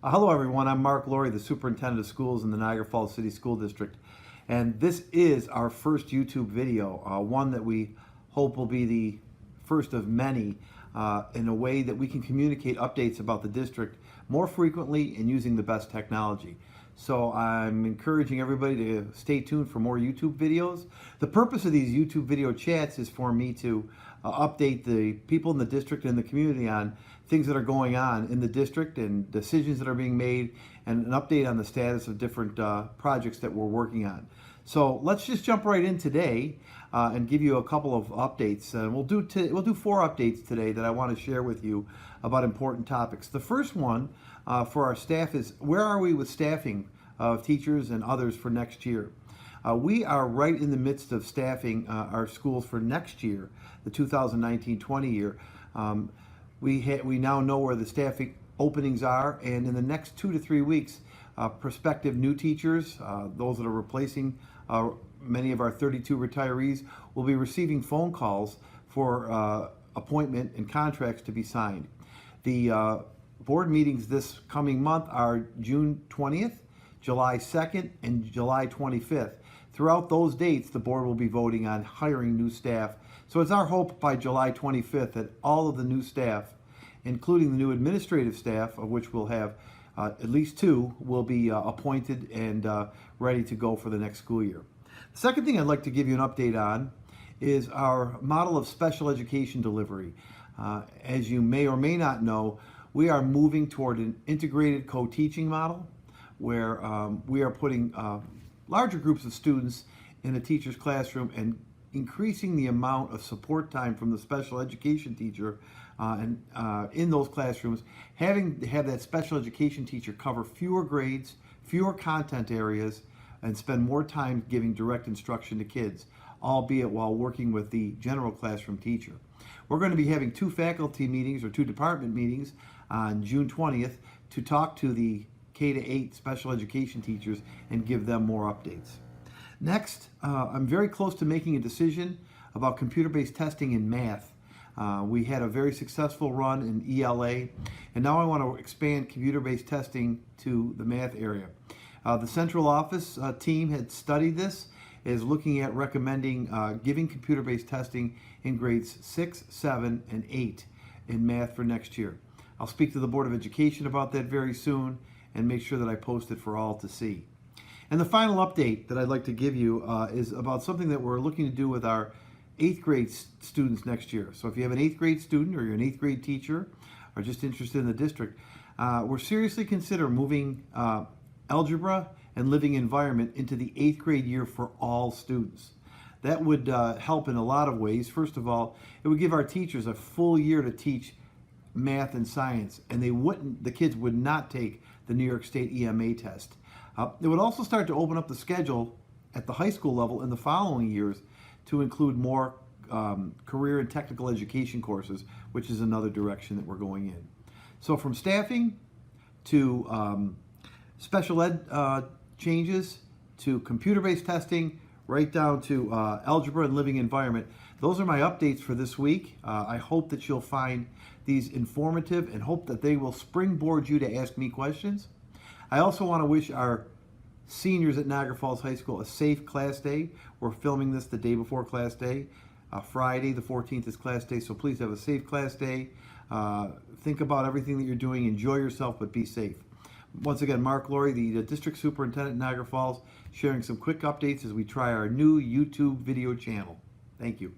Hello everyone, I'm Mark Laurrie, the Superintendent of Schools in the Niagara Falls City School District. And this is our first YouTube video, one that we hope will be the first of many in a way that we can communicate updates about the district more frequently and using the best technology. So I'm encouraging everybody to stay tuned for more YouTube videos. The purpose of these YouTube video chats is for me to update the people in the district and the community on things that are going on in the district and decisions that are being made, and an update on the status of different projects that we're working on. So let's just jump right in today and give you a couple of updates. We'll do 4 updates today that I want to share with you about important topics. The first one for our staff is, where are we with staffing of teachers and others for next year? We are right in the midst of staffing our schools for next year, the 2019-20 year. We now know where the staffing openings are, and in the next 2 to 3 weeks, prospective new teachers, those that are replacing many of our 32 retirees, will be receiving phone calls for appointment and contracts to be signed. The board meetings this coming month are June 20th, July 2nd, and July 25th. Throughout those dates, the board will be voting on hiring new staff. So it's our hope by July 25th that all of the new staff, including the new administrative staff, of which we'll have at least 2, will be appointed and ready to go for the next school year. The second thing I'd like to give you an update on is our model of special education delivery. As you may or may not know, we are moving toward an integrated co-teaching model where we are putting larger groups of students in a teacher's classroom and increasing the amount of support time from the special education teacher in those classrooms, having to have that special education teacher cover fewer grades, fewer content areas, and spend more time giving direct instruction to kids, albeit while working with the general classroom teacher. We're going to be having 2 faculty meetings or 2 department meetings on June 20th to talk to the K-8 special education teachers and give them more updates. Next, I'm very close to making a decision about computer-based testing in math. We had a very successful run in ELA, and now I want to expand computer-based testing to the math area. The central office team had studied this, is looking at recommending giving computer-based testing in grades 6, 7, and 8 in math for next year. I'll speak to the Board of Education about that very soon and make sure that I post it for all to see. And the final update that I'd like to give you is about something that we're looking to do with our 8th grade students next year. So if you have an 8th grade student or you're an 8th grade teacher or just interested in the district, we're seriously considering moving algebra and living environment into the 8th grade year for all students. That would help in a lot of ways. First of all, it would give our teachers a full year to teach math and science, and the kids would not take the New York State EMA test. It would also start to open up the schedule at the high school level in the following years to include more career and technical education courses, which is another direction that we're going in. So from staffing to special ed changes to computer-based testing, right down to algebra and living environment, those are my updates for this week. I hope that you'll find these informative and hope that they will springboard you to ask me questions. I also want to wish our seniors at Niagara Falls High School a safe class day. We're filming this the day before class day. Friday the 14th is class day, so please have a safe class day. Think about everything that you're doing. Enjoy yourself, but be safe. Once again, Mark Laurrie, the District Superintendent in Niagara Falls, sharing some quick updates as we try our new YouTube video channel. Thank you.